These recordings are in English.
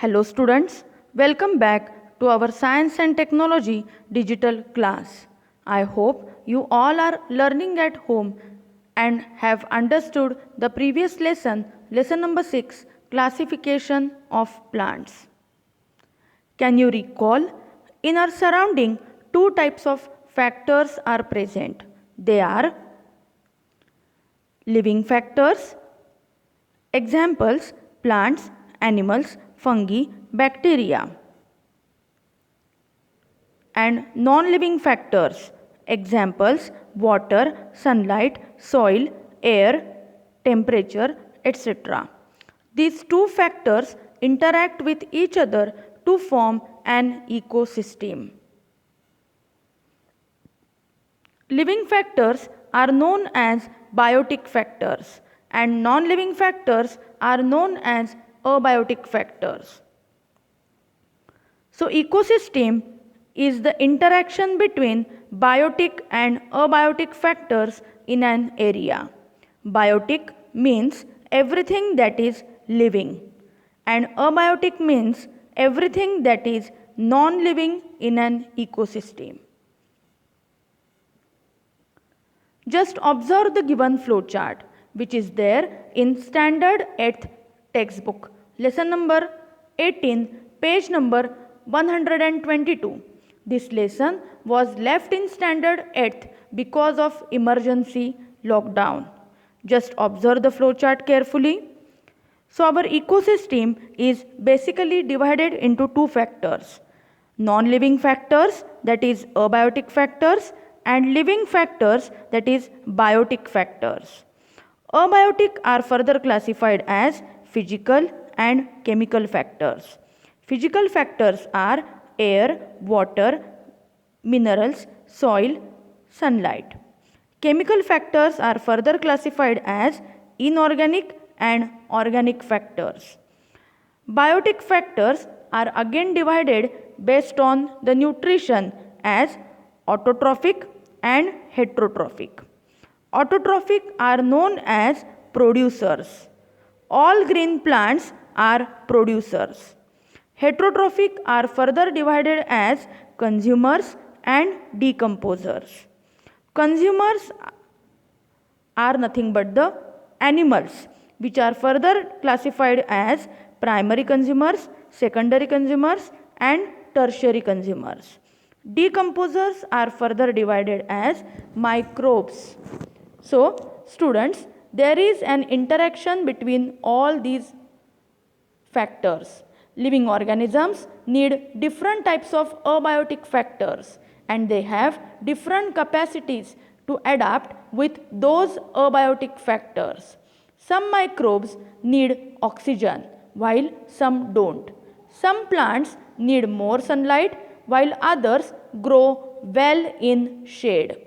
Hello students, welcome back to our Science and Technology digital class. I hope you all are learning at home and have understood the previous lesson, lesson number 6, classification of plants. Can you recall? In our surrounding, two types of factors are present. They are living factors. Examples: plants, animals, fungi, bacteria. And non-living factors. Examples: water, sunlight, soil, air, temperature, etc. These two factors interact with each other to form an ecosystem. Living factors are known as biotic factors and non-living factors are known as abiotic factors. So ecosystem is the interaction between biotic and abiotic factors in an area. Biotic means everything that is living and abiotic means everything that is non-living in an ecosystem. Just observe the given flowchart which is there in standard 8th textbook, lesson number 18, page number 122. This lesson was left in standard 8th because of emergency lockdown. Just observe the flowchart carefully. So our ecosystem is basically divided into two factors: non-living factors, that is abiotic factors, and living factors, that is biotic factors. Abiotic are further classified as physical and chemical factors. Physical factors are air, water, minerals, soil, sunlight. Chemical factors are further classified as inorganic and organic factors. Biotic factors are again divided based on the nutrition as autotrophic and heterotrophic. Autotrophic are known as producers. All green plants are producers. Heterotrophic are further divided as consumers and decomposers. Consumers are nothing but the animals, which are further classified as primary consumers, secondary consumers, and tertiary consumers. Decomposers are further divided as microbes. So, students, there is an interaction between all these factors. Living organisms need different types of abiotic factors and they have different capacities to adapt with those abiotic factors. Some microbes need oxygen while some don't. Some plants need more sunlight while others grow well in shade.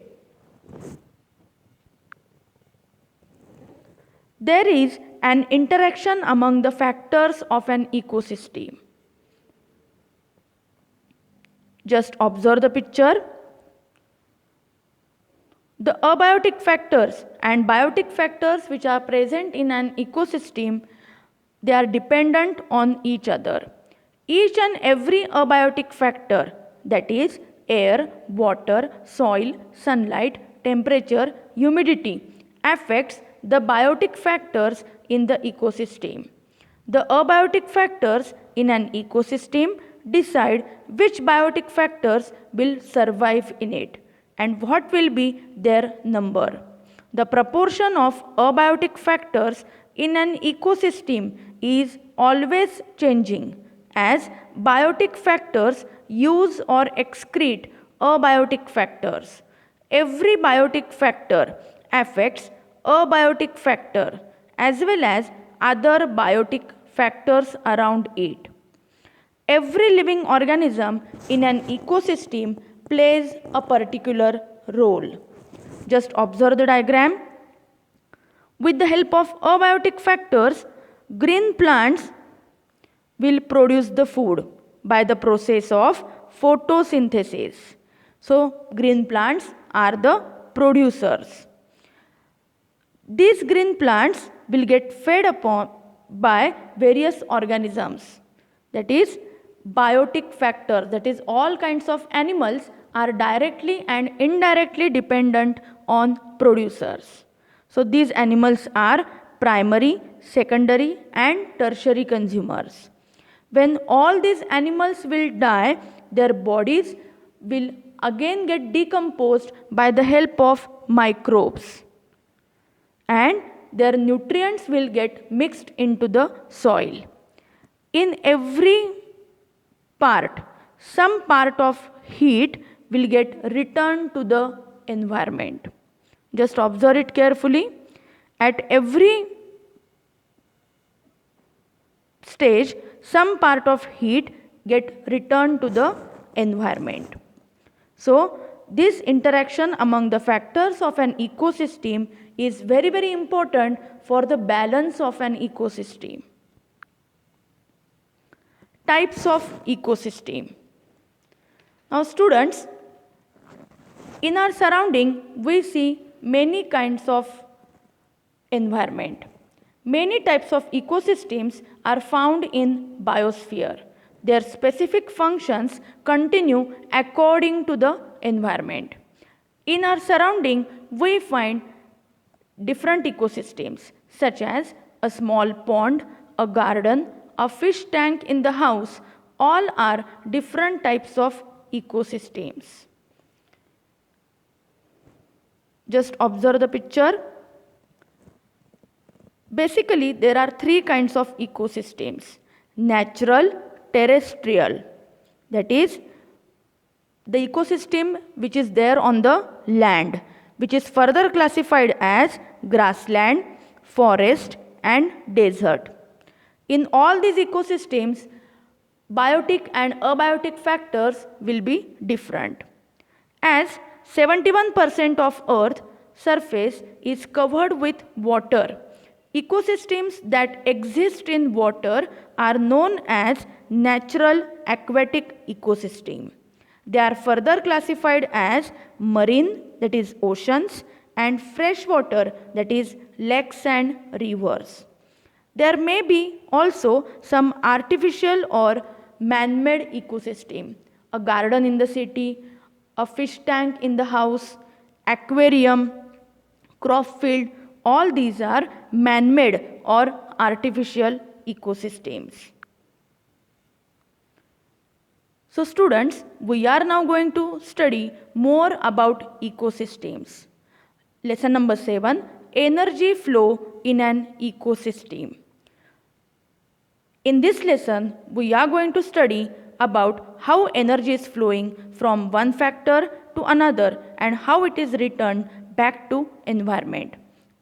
There is an interaction among the factors of an ecosystem. Just observe the picture. The abiotic factors and biotic factors which are present in an ecosystem, they are dependent on each other. Each and every abiotic factor, that is air, water, soil, sunlight, temperature, humidity, affects the biotic factors in the ecosystem. The abiotic factors in an ecosystem decide which biotic factors will survive in it and what will be their number. The proportion of abiotic factors in an ecosystem is always changing as biotic factors use or excrete abiotic factors. Every biotic factor affects abiotic factor as well as other biotic factors around it. Every living organism in an ecosystem plays a particular role. Just observe the diagram. With the help of abiotic factors, green plants will produce the food by the process of photosynthesis. So, green plants are the producers. These green plants will get fed upon by various organisms. that is biotic factors, that is all kinds of animals are directly and indirectly dependent on producers. So these animals are primary, secondary and tertiary consumers. When all these animals will die, their bodies will again get decomposed by the help of microbes, and their nutrients will get mixed into the soil. In every part, some part of heat will get returned to the environment. Just observe it carefully. At every stage, some part of heat get returned to the environment. So this interaction among the factors of an ecosystem is very, very important for the balance of an ecosystem. Types of ecosystem. Now students, in our surrounding we see many kinds of environment. Many types of ecosystems are found in biosphere. Their specific functions continue according to the environment. In our surrounding, we find different ecosystems such as a small pond, a garden, a fish tank in the house. All are different types of ecosystems. Just observe the picture. Basically, there are three kinds of ecosystems: natural, terrestrial, that is the ecosystem which is there on the land, which is further classified as grassland, forest and desert. In all these ecosystems, biotic and abiotic factors will be different. As 71% of Earth surface is covered with water, ecosystems that exist in water are known as natural aquatic ecosystem. They are further classified as marine, that is oceans, and freshwater, that is lakes and rivers. There may be also some artificial or man-made ecosystem, a garden in the city, a fish tank in the house, aquarium, crop field. All these are man-made or artificial ecosystems. So students, we are now going to study more about ecosystems. Lesson number 7, energy flow in an ecosystem. In this lesson, we are going to study about how energy is flowing from one factor to another and how it is returned back to environment.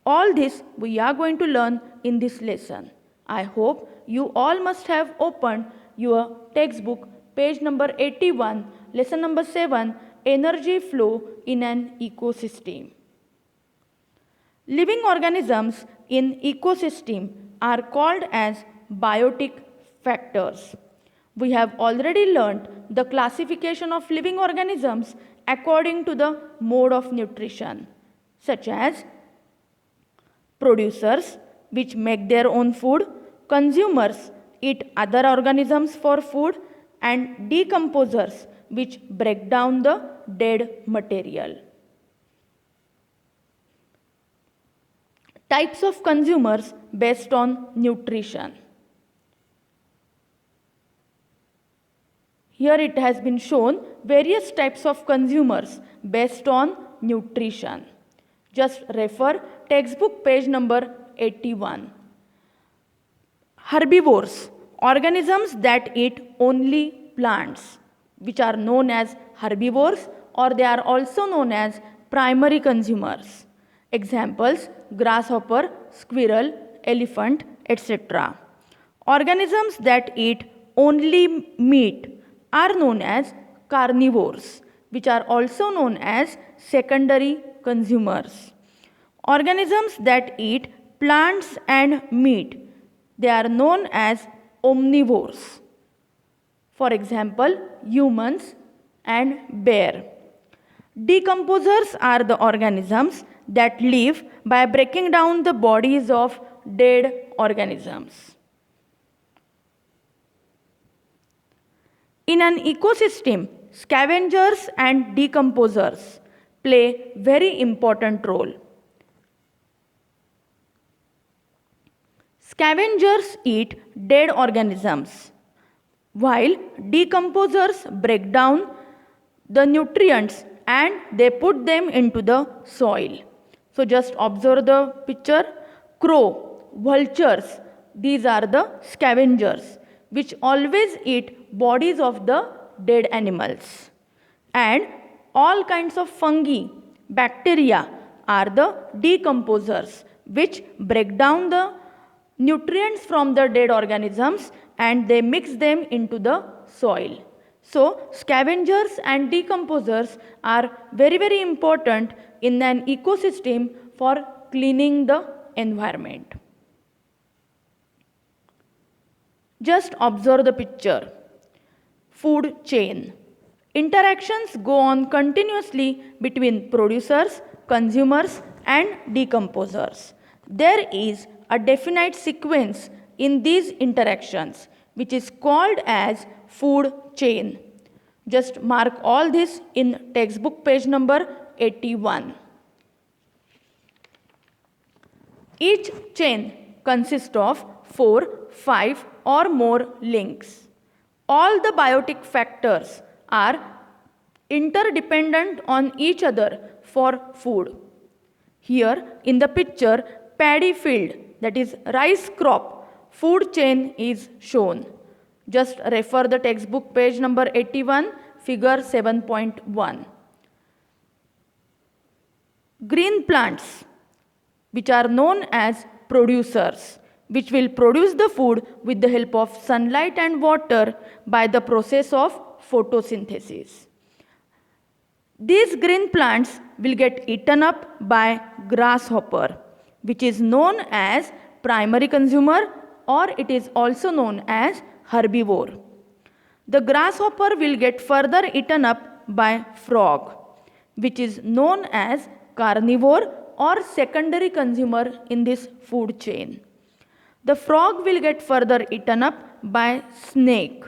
All this we are going to learn in this lesson. I hope you all must have opened your textbook, page number 81, lesson number 7, energy flow in an ecosystem. Living organisms in ecosystem are called as biotic factors. We have already learned the classification of living organisms according to the mode of nutrition, such as producers, which make their own food, consumers eat other organisms for food, and decomposers, which break down the dead material. Types of consumers based on nutrition. Here it has been shown various types of consumers based on nutrition. Just refer textbook page number 81. Herbivores, organisms that eat only plants, which are known as herbivores, or they are also known as primary consumers. Examples: grasshopper, squirrel, elephant, etc. Organisms that eat only meat are known as carnivores, which are also known as secondary consumers. Organisms that eat plants and meat, they are known as omnivores. For example, humans and bear. Decomposers are the organisms that live by breaking down the bodies of dead organisms. In an ecosystem, scavengers and decomposers play very important role. Scavengers eat dead organisms, while decomposers break down the nutrients and they put them into the soil. So just observe the picture. Crow, vultures, these are the scavengers which always eat bodies of the dead animals. And all kinds of fungi, bacteria are the decomposers which break down the nutrients from the dead organisms and they mix them into the soil. So scavengers and decomposers are very important in an ecosystem for cleaning the environment. Just observe the picture. Food chain. Interactions go on continuously between producers, consumers and decomposers. There is a definite sequence in these interactions which is called as food chain. Just mark all this in textbook page number 81. Each chain consists of 4, 5 or more links. All the biotic factors are interdependent on each other for food. Here in the picture, paddy field, that is rice crop, food chain is shown. Just refer the textbook page number 81, figure 7.1. Green plants, which are known as producers, which will produce the food with the help of sunlight and water by the process of photosynthesis. These green plants will get eaten up by grasshopper, which is known as primary consumer, or it is also known as herbivore. The grasshopper will get further eaten up by frog, which is known as carnivore or secondary consumer in this food chain. The frog will get further eaten up by snake,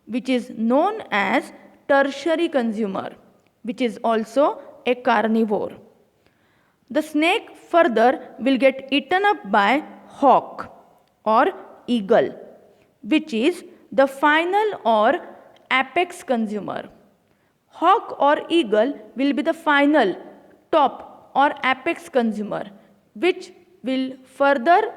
which is known as tertiary consumer, which is also a carnivore. The snake further will get eaten up by hawk or eagle, which is the final or apex consumer. Hawk or eagle will be the final, top or apex consumer, which will further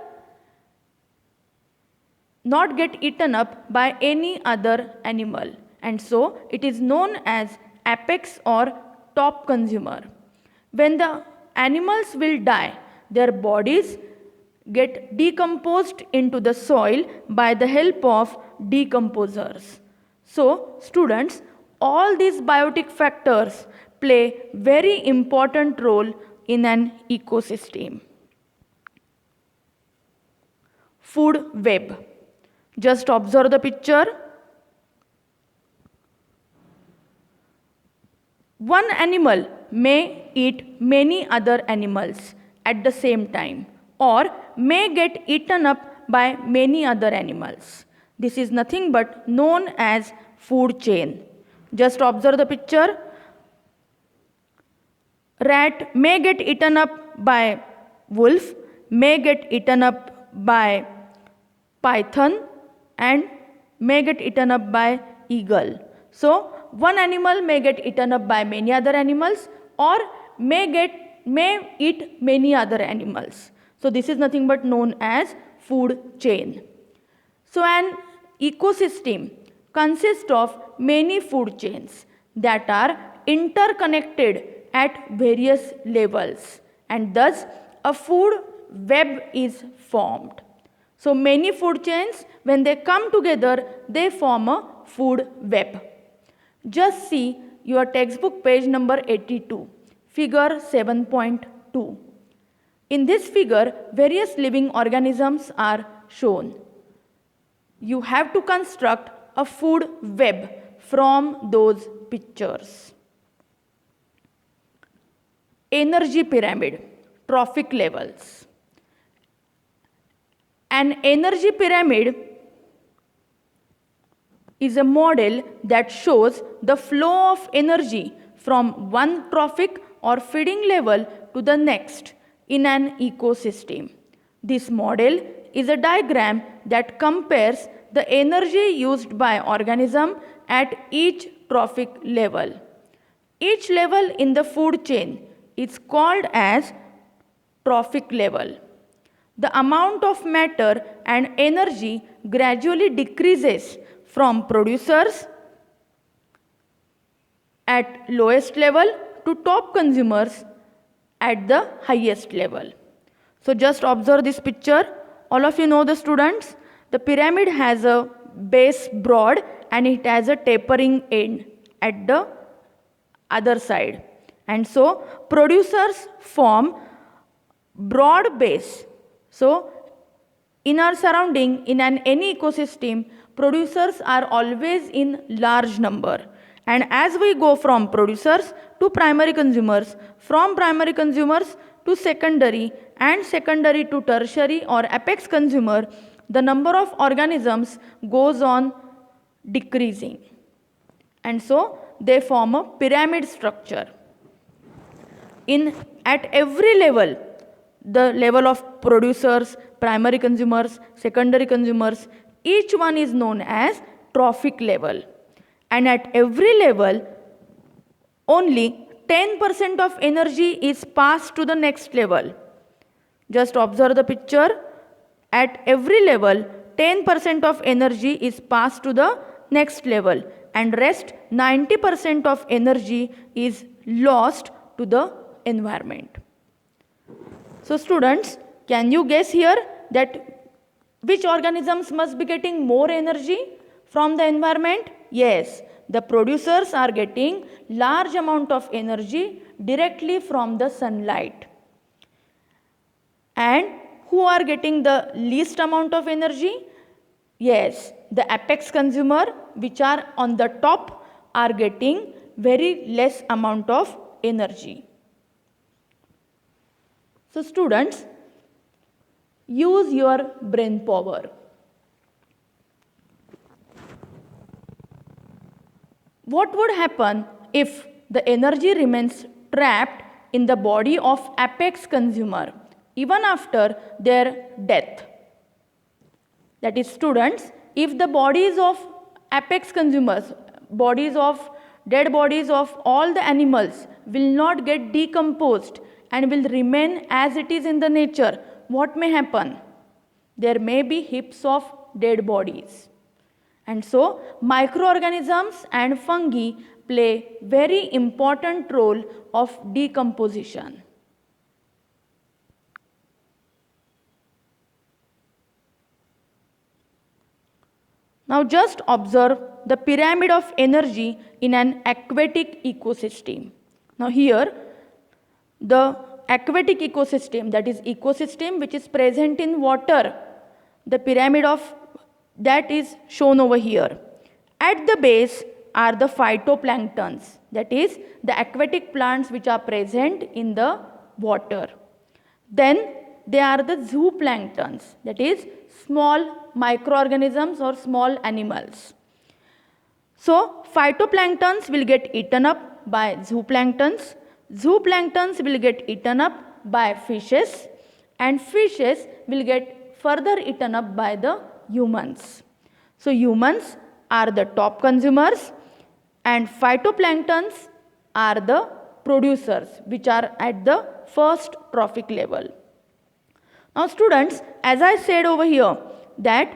not get eaten up by any other animal, and so it is known as apex or top consumer. When the animals will die, their bodies get decomposed into the soil by the help of decomposers. So students, all these biotic factors play very important role in an ecosystem. Food web. Just observe the picture. One animal may eat many other animals at the same time or may get eaten up by many other animals. This is nothing but known as food chain. Just observe the picture. Rat may get eaten up by wolf, may get eaten up by python and may get eaten up by eagle. So one animal may get eaten up by many other animals or may eat many other animals. So this is nothing but known as food chain. So an ecosystem consists of many food chains that are interconnected at various levels, and thus a food web is formed. So many food chains, when they come together, they form a food web. Just see your textbook page number 82, figure 7.2. In this figure, various living organisms are shown. You have to construct a food web from those pictures. Energy pyramid, trophic levels. An energy pyramid is a model that shows the flow of energy from one trophic or feeding level to the next in an ecosystem. This model is a diagram that compares the energy used by organism at each trophic level. Each level in the food chain is called as trophic level. The amount of matter and energy gradually decreases from producers at lowest level to top consumers at the highest level. So just observe this picture. All of you know, the students, the pyramid has a base broad and it has a tapering end at the other side. And so producers form broad base. So in our surrounding, in any ecosystem, producers are always in large number. And as we go from producers to primary consumers, from primary consumers to secondary, and secondary to tertiary or apex consumer, the number of organisms goes on decreasing. And so they form a pyramid structure. At every level, the level of producers, primary consumers, secondary consumers, each one is known as trophic level. And at every level, only 10% of energy is passed to the next level. Just observe the picture. At every level, 10% of energy is passed to the next level, and rest 90% of energy is lost to the environment. So students, can you guess here that which organisms must be getting more energy from the environment? Yes, the producers are getting large amount of energy directly from the sunlight. And who are getting the least amount of energy? Yes, the apex consumer, which are on the top, are getting very less amount of energy. So students, use your brain power. What would happen if the energy remains trapped in the body of apex consumer even after their death? That is, students, if the bodies of apex consumers, dead bodies of all the animals will not get decomposed and will remain as it is in the nature, what may happen? There may be heaps of dead bodies. And so microorganisms and fungi play very important role of decomposition. Now just observe the pyramid of energy in an aquatic ecosystem. Now here, the aquatic ecosystem, that is ecosystem which is present in water, the pyramid of that is shown over here. At the base are the phytoplanktons, that is the aquatic plants which are present in the water. Then they are the zooplanktons, that is small microorganisms or small animals. So phytoplanktons will get eaten up by zooplanktons, zooplanktons will get eaten up by fishes, and fishes will get further eaten up by the humans. So humans are the top consumers and phytoplanktons are the producers, which are at the first trophic level. Now students, as I said over here, that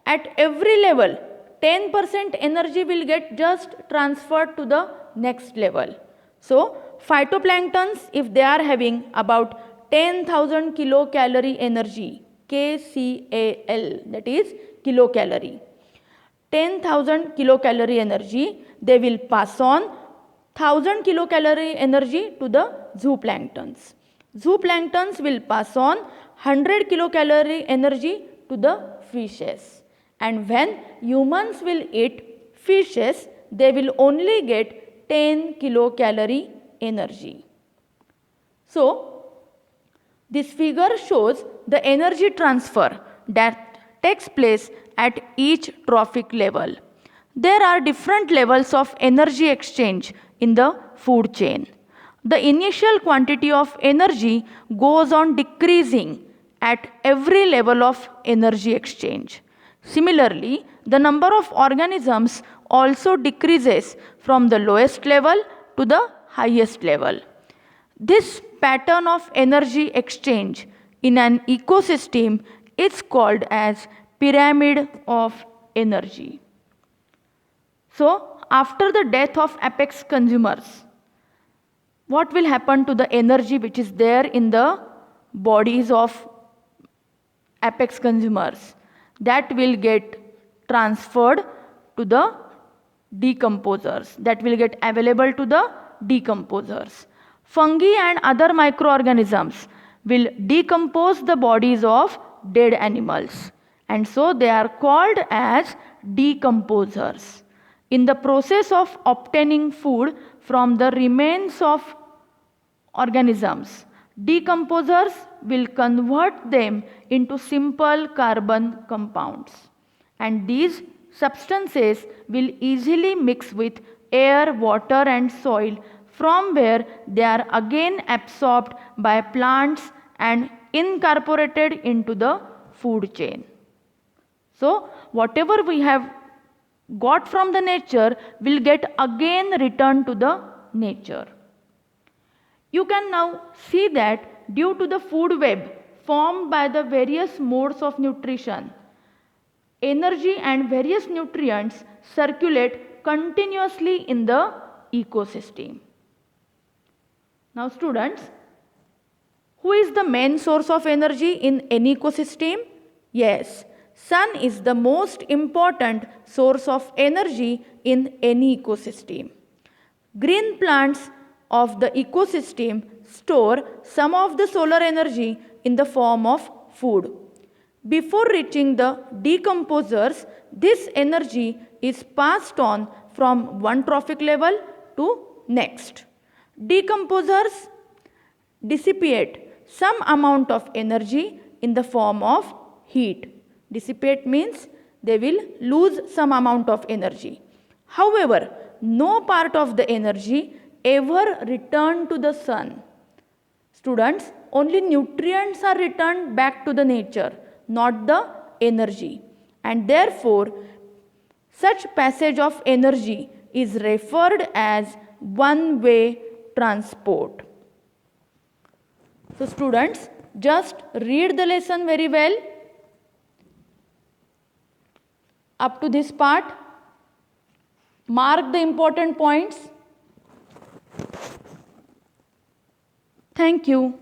at every level 10% energy will get just transferred to the next level. So phytoplanktons, if they are having about 10,000 kilocalorie energy, KCAL, that is kilocalorie, 10,000 kilocalorie energy, they will pass on 1000 kilocalorie energy to the zooplanktons. Zooplanktons will pass on 100 kilocalorie energy to the fishes. And when humans will eat fishes, they will only get 10 kilocalorie energy. So this figure shows the energy transfer that takes place at each trophic level. There are different levels of energy exchange in the food chain. The initial quantity of energy goes on decreasing at every level of energy exchange. Similarly, the number of organisms also decreases from the lowest level to the highest level. This pattern of energy exchange in an ecosystem is called as pyramid of energy. So, after the death of apex consumers, what will happen to the energy which is there in the bodies of apex consumers? That will get transferred to the decomposers, that will get available to the decomposers. Fungi and other microorganisms will decompose the bodies of dead animals, and so they are called as decomposers. In the process of obtaining food from the remains of organisms, decomposers will convert them into simple carbon compounds, and these substances will easily mix with air, water and soil, from where they are again absorbed by plants and incorporated into the food chain. So, whatever we have got from the nature will get again returned to the nature. You can now see that due to the food web formed by the various modes of nutrition, energy and various nutrients circulate continuously in the ecosystem. Now students, who is the main source of energy in any ecosystem? Yes, sun is the most important source of energy in any ecosystem. Green plants of the ecosystem store some of the solar energy in the form of food. Before reaching the decomposers, this energy is passed on from one trophic level to next. Decomposers dissipate some amount of energy in the form of heat. Dissipate means they will lose some amount of energy. However, no part of the energy ever return to the sun. Students, only nutrients are returned back to the nature, not the energy. And therefore, such passage of energy is referred as one-way transport. So students, just read the lesson very well up to this part. Mark the important points. Thank you.